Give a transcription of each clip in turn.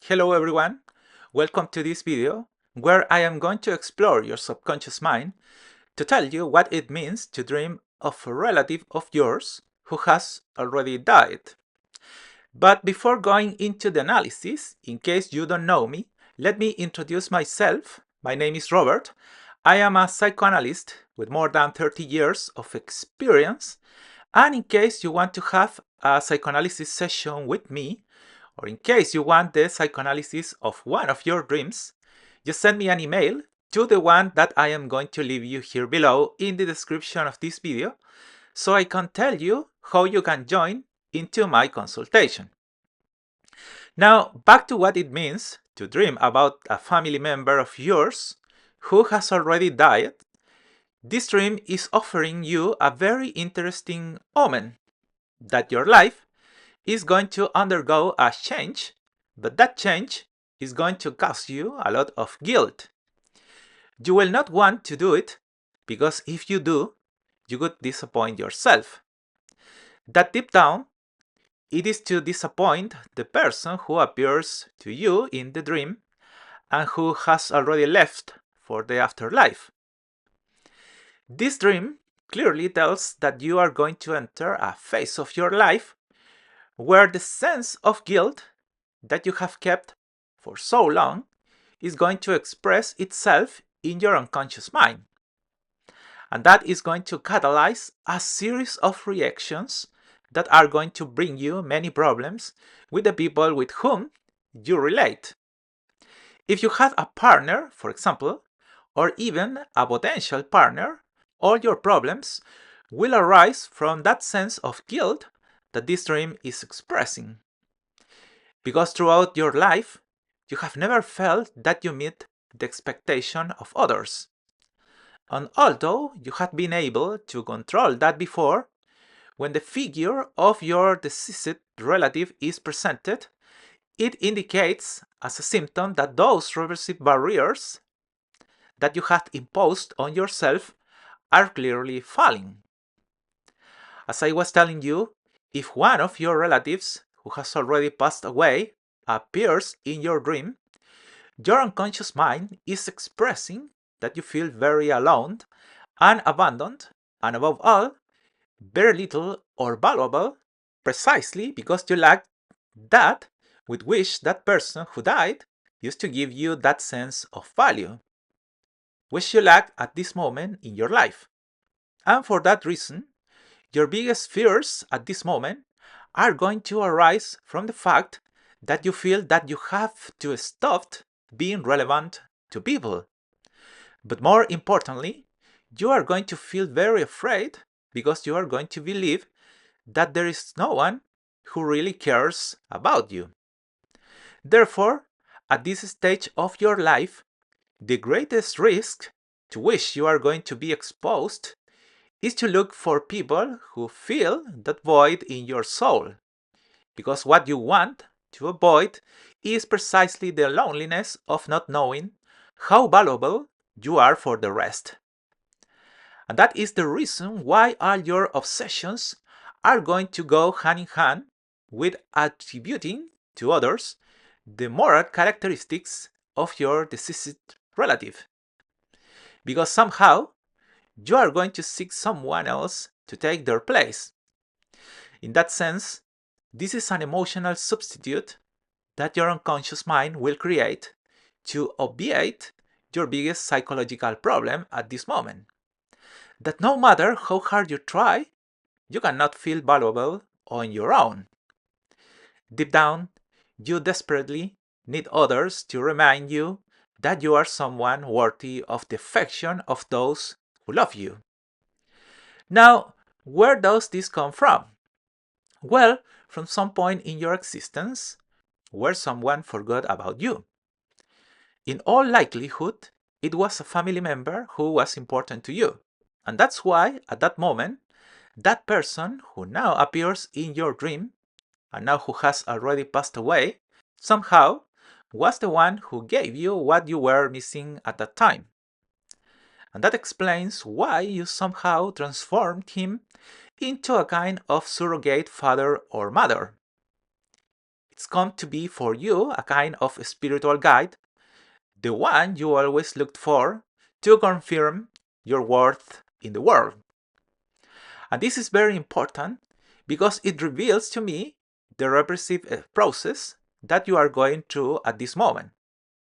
Hello everyone, welcome to this video where I am going to explore your subconscious mind to tell you what it means to dream of a relative of yours who has already died. But before going into the analysis, in case you don't know me, let me introduce myself. My name is Robert. I am a psychoanalyst with more than 30 years of experience, and in case you want to have a psychoanalysis session with me, or in case you want the psychoanalysis of one of your dreams, just send me an email to the one that I am going to leave you here below in the description of this video, so I can tell you how you can join into my consultation. Now, back to what it means to dream about a family member of yours who has already died. This dream is offering you a very interesting omen that your life is going to undergo a change, but that change is going to cause you a lot of guilt. You will not want to do it, because if you do, you would disappoint yourself. That deep down, it is to disappoint the person who appears to you in the dream and who has already left for the afterlife. This dream clearly tells that you are going to enter a phase of your life where the sense of guilt that you have kept for so long is going to express itself in your unconscious mind. And that is going to catalyze a series of reactions that are going to bring you many problems with the people with whom you relate. If you had a partner, for example, or even a potential partner, all your problems will arise from that sense of guilt that this dream is expressing. Because throughout your life, you have never felt that you meet the expectation of others. And although you have been able to control that before, when the figure of your deceased relative is presented, it indicates as a symptom that those reversive barriers that you had imposed on yourself are clearly falling. As I was telling you, if one of your relatives who has already passed away appears in your dream, your unconscious mind is expressing that you feel very alone and abandoned, and above all, very little or valuable, precisely because you lack that with which that person who died used to give you that sense of value, which you lack at this moment in your life. And for that reason, your biggest fears at this moment are going to arise from the fact that you feel that you have to stop being relevant to people. But more importantly, you are going to feel very afraid because you are going to believe that there is no one who really cares about you. Therefore, at this stage of your life, the greatest risk to which you are going to be exposed is to look for people who fill that void in your soul. Because what you want to avoid is precisely the loneliness of not knowing how valuable you are for the rest. And that is the reason why all your obsessions are going to go hand in hand with attributing to others the moral characteristics of your deceased relative. Because somehow you are going to seek someone else to take their place. In that sense, this is an emotional substitute that your unconscious mind will create to obviate your biggest psychological problem at this moment. That no matter how hard you try, you cannot feel valuable on your own. Deep down, you desperately need others to remind you that you are someone worthy of the affection of those who love you. Now, where does this come from? Well, from some point in your existence where someone forgot about you. In all likelihood, it was a family member who was important to you. And that's why, at that moment, that person who now appears in your dream, and now who has already passed away, somehow was the one who gave you what you were missing at that time. And that explains why you somehow transformed him into a kind of surrogate father or mother. It's come to be for you a kind of spiritual guide, the one you always looked for to confirm your worth in the world. And this is very important because it reveals to me the repressive process that you are going through at this moment.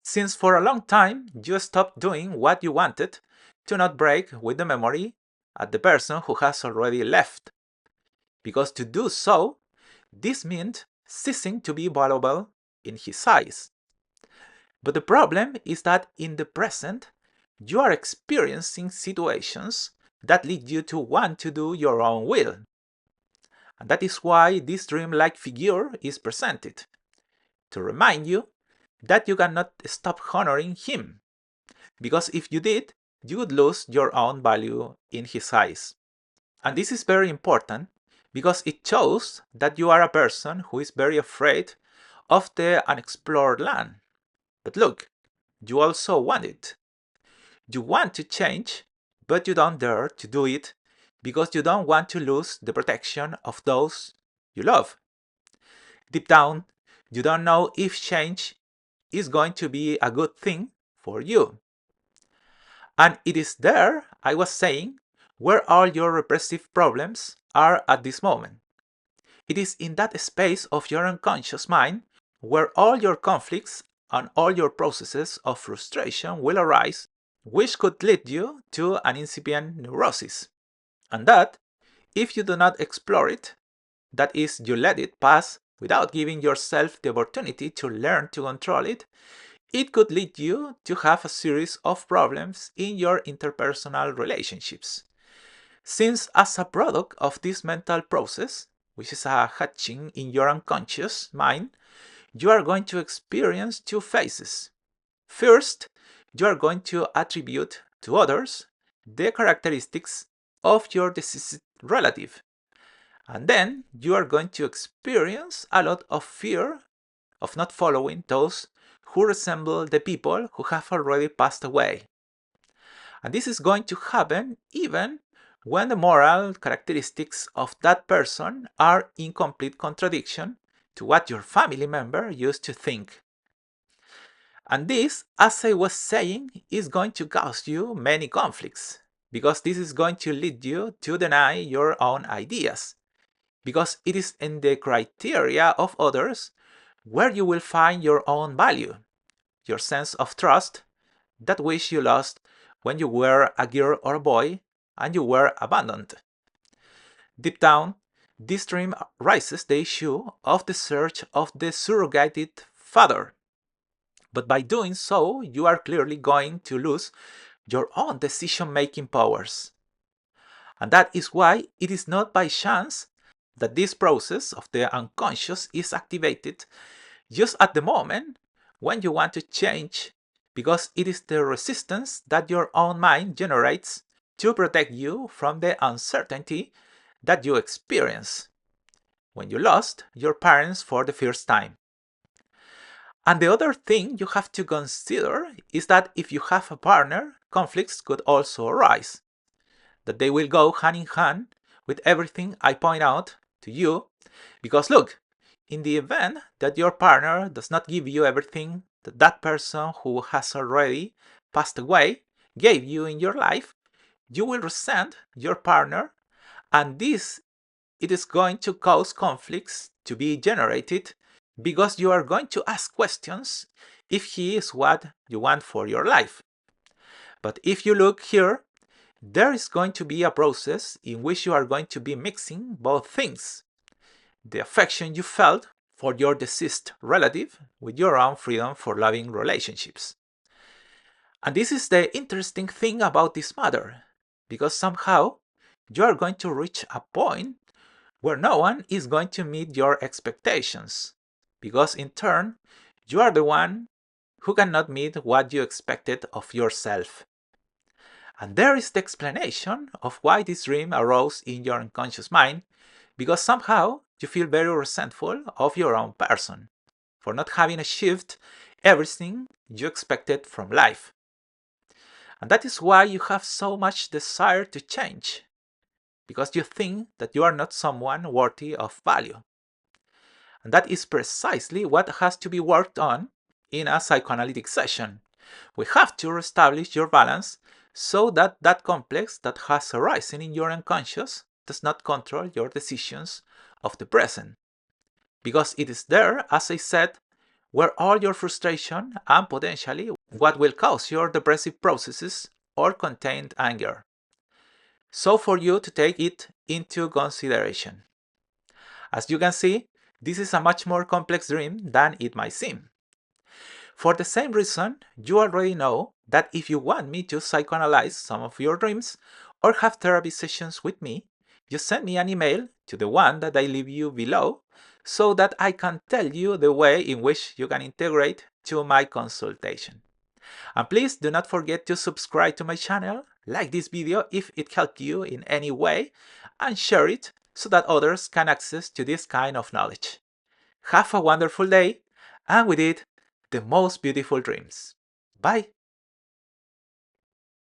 Since for a long time you stopped doing what you wanted to not break with the memory at the person who has already left. Because to do so, this meant ceasing to be valuable in his eyes. But the problem is that in the present, you are experiencing situations that lead you to want to do your own will. And that is why this dream-like figure is presented, to remind you that you cannot stop honoring him, because if you did, you would lose your own value in his eyes. And this is very important because it shows that you are a person who is very afraid of the unexplored land. But look, you also want it. You want to change, but you don't dare to do it because you don't want to lose the protection of those you love. Deep down, you don't know if change is going to be a good thing for you. And it is there, I was saying, where all your repressive problems are at this moment. It is in that space of your unconscious mind where all your conflicts and all your processes of frustration will arise, which could lead you to an incipient neurosis. And that, if you do not explore it, that is, you let it pass without giving yourself the opportunity to learn to control it, it could lead you to have a series of problems in your interpersonal relationships. Since as a product of this mental process, which is a hatching in your unconscious mind, you are going to experience two phases. First, you are going to attribute to others the characteristics of your deceased relative. And then you are going to experience a lot of fear of not following those who resemble the people who have already passed away. And this is going to happen even when the moral characteristics of that person are in complete contradiction to what your family member used to think. And this, as I was saying, is going to cause you many conflicts, because this is going to lead you to deny your own ideas, because it is in the criteria of others where you will find your own value, your sense of trust, that which you lost when you were a girl or a boy and you were abandoned. Deep down, this dream raises the issue of the search of the surrogated father. But by doing so, you are clearly going to lose your own decision-making powers. And that is why it is not by chance that this process of the unconscious is activated just at the moment when you want to change, because it is the resistance that your own mind generates to protect you from the uncertainty that you experience when you lost your parents for the first time. And the other thing you have to consider is that if you have a partner, conflicts could also arise, that they will go hand in hand with everything I point out to you, because look, in the event that your partner does not give you everything that that person who has already passed away gave you in your life, you will resent your partner, and this it is going to cause conflicts to be generated because you are going to ask questions if he is what you want for your life. But if you look here, there is going to be a process in which you are going to be mixing both things. The affection you felt for your deceased relative with your own freedom for loving relationships. And this is the interesting thing about this matter, because somehow you are going to reach a point where no one is going to meet your expectations, because in turn, you are the one who cannot meet what you expected of yourself. And there is the explanation of why this dream arose in your unconscious mind, because somehow you feel very resentful of your own person for not having achieved everything you expected from life. And that is why you have so much desire to change, because you think that you are not someone worthy of value. And that is precisely what has to be worked on in a psychoanalytic session. We have to reestablish your balance so that that complex that has arisen in your unconscious does not control your decisions of the present. Because it is there, as I said, where all your frustration and potentially what will cause your depressive processes or contained anger. So for you to take it into consideration. As you can see, this is a much more complex dream than it might seem. For the same reason, you already know that if you want me to psychoanalyze some of your dreams or have therapy sessions with me, you send me an email to the one that I leave you below so that I can tell you the way in which you can integrate to my consultation. And please do not forget to subscribe to my channel, like this video if it helped you in any way, and share it so that others can access to this kind of knowledge. Have a wonderful day, and with it, the most beautiful dreams. Bye!